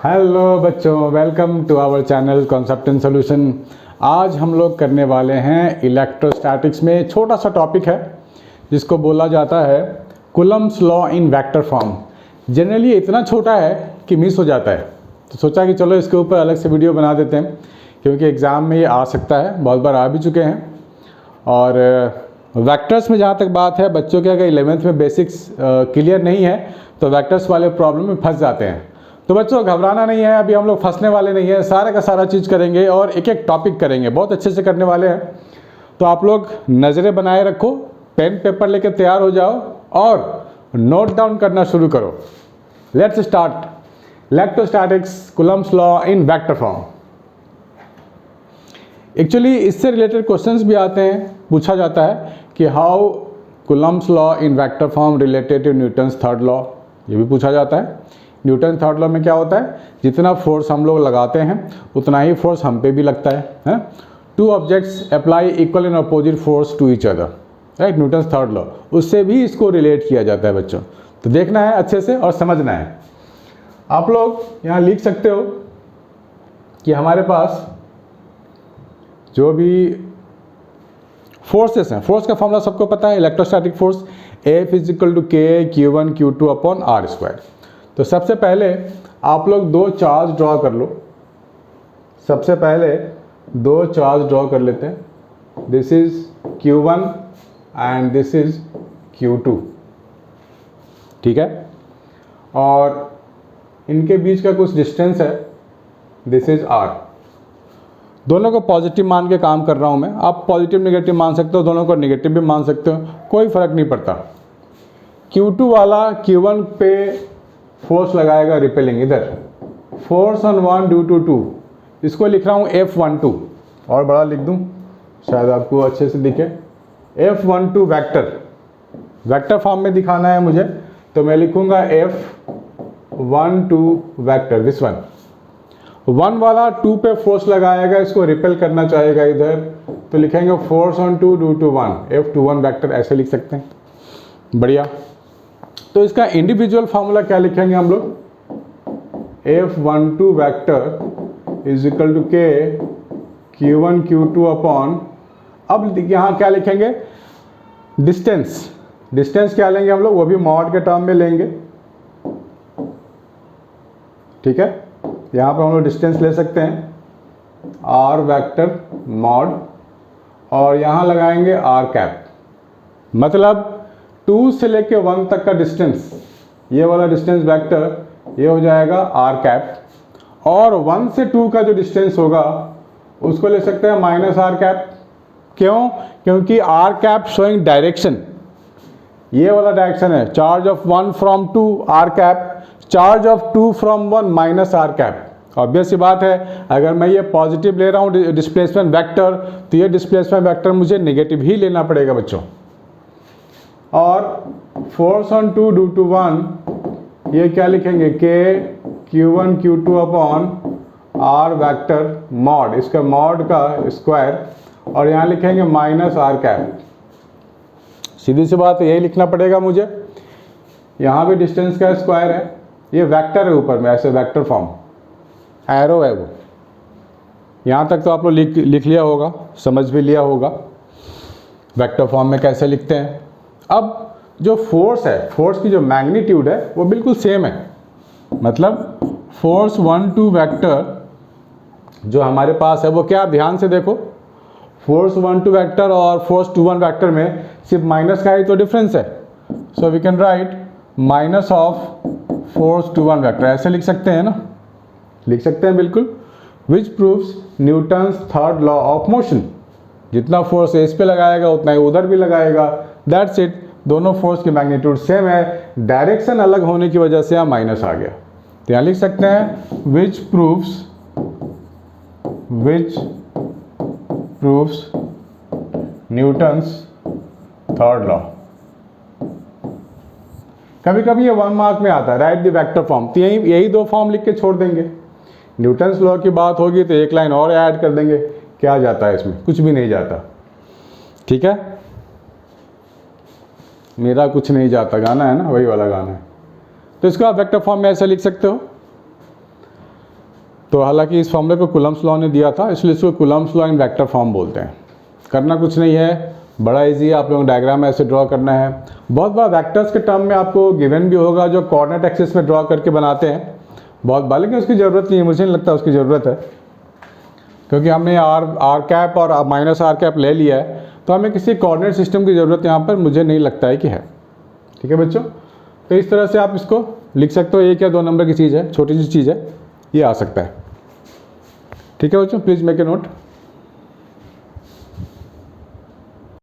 Hello बच्चों, welcome to our channel concept and solution. आज हम लोग करने वाले हैं इलेक्ट्रोस्टैटिक्स में छोटा सा टॉपिक है जिसको बोला जाता है Coulomb's law in vector form. Generally इतना छोटा है कि मिस हो जाता है, तो सोचा कि चलो इसके ऊपर अलग से वीडियो बना देते हैं, क्योंकि एग्ज़ाम में ये आ सकता है, बहुत बार आ भी चुके हैं। और वेक्टर्स में जहाँ तक बात है, बच्चों के अगर 11th में बेसिक्स क्लियर नहीं है तो वेक्टर्स वाले प्रॉब्लम में फंस जाते हैं। तो बच्चों घबराना नहीं है, अभी हम लोग फंसने वाले नहीं है, सारा का सारा चीज़ करेंगे और एक एक टॉपिक करेंगे, बहुत अच्छे से करने वाले हैं। तो आप लोग नज़रें बनाए रखो, पेन पेपर लेके तैयार हो जाओ और नोट डाउन करना शुरू करो। Let's start electrostatics Coulomb's law in vector form. Actually इससे रिलेटेड क्वेश्चंस भी आते हैं, पूछा जाता है कि how Coulomb's law in vector form related to Newton's third law, ये भी पूछा जाता है। न्यूटन थर्ड लॉ में क्या होता है, जितना फोर्स हम लोग लगाते हैं उतना ही फोर्स हम पे भी लगता है? Two objects apply equal and opposite force to each other, right, Newton third law, उससे भी इसको रिलेट किया जाता है बच्चों। तो देखना है अच्छे से और समझना है। आप लोग यहाँ लिख सकते हो कि हमारे पास जो भी फोर्सेस हैं, फोर्स का फॉर्मूला सबको पता है, electrostatic force F is equal to k Q1 Q2 upon are square. तो सबसे पहले आप लोग दो चार्ज ड्रॉ कर लो, सबसे पहले दो चार्ज ड्रॉ कर लेते हैं। This is Q1 and this is Q2, ठीक है, और इनके बीच का कुछ डिस्टेंस है, दिस इज R। दोनों को पॉजिटिव मान के काम कर रहा हूं मैं, आप पॉजिटिव नेगेटिव मान सकते हो, दोनों को नेगेटिव भी मान सकते हो, कोई फर्क नहीं पड़ता। Q2 वाला Q1 पे फोर्स लगाएगा रिपेलिंग, इधर फोर्स ऑन 1 ड्यू टू 2, इसको लिख रहा हूँ F12, और बड़ा लिख दूँ शायद आपको अच्छे से दिखे। F12 वेक्टर फॉर्म में दिखाना है मुझे, तो मैं लिखूँगा F12 वेक्टर, दिस वन। 1 वाला 2 पे फोर्स लगाएगा, इसको रिपेल करना चाहेगा इधर, तो लिखेंगे force on 2 due to 1, F21 vector, ऐसे लिख सकते हैं। बढ़िया। तो इसका इंडिविजुअल फार्मूला क्या लिखेंगे हम लोग, F12 vector is equal to k Q1 Q2 upon, अब यहाँ क्या लिखेंगे, डिस्टेंस क्या लेंगे हम लोग, वो भी मॉड के टर्म में लेंगे, ठीक है। यहाँ पर हम लोग डिस्टेंस ले सकते हैं R वेक्टर मॉड, और यहाँ लगाएंगे R कैप, मतलब 2 से लेके 1 तक का डिस्टेंस, ये वाला डिस्टेंस वेक्टर ये हो जाएगा R कैप, और 1 से 2 का जो डिस्टेंस होगा उसको ले सकते हैं माइनस R कैप। क्यों? क्योंकि R कैप शोइंग डायरेक्शन, ये वाला डायरेक्शन है, charge of 1 from 2 R cap, charge of 2 from 1 minus R cap. Obvious सी बात है, अगर मैं ये पॉजिटिव ले रहा हूँ डिस्प्लेसमेंट वेक्टर, तो ये डिस्प्लेसमेंट वेक्टर मुझे नेगेटिव ही लेना पड़ेगा बच्चों। और फोर्स ऑन 2 ड्यू टू 1, ये क्या लिखेंगे, के Q1 Q2 upon R vector mod, इसका मॉड का स्क्वायर, और यहाँ लिखेंगे माइनस R कैप। सीधी सी बात है, यही लिखना पड़ेगा मुझे। यहाँ भी डिस्टेंस का स्क्वायर है, ये वेक्टर है ऊपर में, ऐसे वेक्टर फॉर्म, एरो है वो। यहाँ तक तो आप लोग लिख लिया होगा, समझ भी लिया होगा वेक्टर फॉर्म में कैसे लिखते हैं। अब जो फोर्स है, फोर्स की जो मैग्नीट्यूड है वो बिल्कुल सेम है, मतलब फोर्स 1-2 वेक्टर जो हमारे पास है वो क्या, ध्यान से देखो, फोर्स 1-2 वेक्टर और फोर्स 2-1 वेक्टर में सिर्फ माइनस का ही तो डिफरेंस है। So we can write minus of force 2-1 vector, ऐसे लिख सकते हैं ना, लिख सकते हैं बिल्कुल। Which proves Newton's third law of motion, जितना फोर्स इस पे लगाएगा उतना ही उधर भी लगाएगा, दैट्स इट। दोनों फोर्स की मैग्नीट्यूड सेम है, डायरेक्शन अलग होने की वजह से यहाँ माइनस आ गया, तो यहाँ लिख सकते हैं विच प्रूव्स न्यूटन्स थर्ड लॉ। कभी कभी ये 1 मार्क में आता है, राइट द वेक्टर फॉर्म, तो यही 2 फॉर्म लिख के छोड़ देंगे। न्यूटन्स लॉ की बात होगी तो एक लाइन और ऐड कर देंगे, क्या जाता है इसमें, कुछ भी नहीं जाता, ठीक है। मेरा कुछ नहीं जाता गाना है ना, वही वाला गाना है। तो इसको आप वेक्टर फॉर्म में ऐसे लिख सकते हो। तो हालांकि इस फॉर्मूले को कूलम्ब्स लॉ ने दिया था, इसलिए इसको Coulomb's law in vector form बोलते हैं। करना कुछ नहीं है, बड़ा इजी है। आप लोगों को डायग्राम ऐसे ड्रॉ करना है। बहुत बार वेक्टर्स के टर्म में आपको गिवन भी होगा जो कोऑर्डिनेट एक्सिस में ड्रॉ करके बनाते हैं बहुत बार, लेकिन उसकी ज़रूरत नहीं है, मुझे नहीं लगता उसकी ज़रूरत है, क्योंकि हमने आर कैप और माइनस आर कैप ले लिया है, तो हमें किसी कोऑर्डिनेट सिस्टम की ज़रूरत यहाँ पर मुझे नहीं लगता है कि है। ठीक है बच्चों, तो इस तरह से आप इसको लिख सकते हो। 1 या 2 नंबर की चीज़ है, छोटी सी चीज़ है, ये आ सकता है। ठीक है बच्चों, प्लीज़ मेक ए नोट।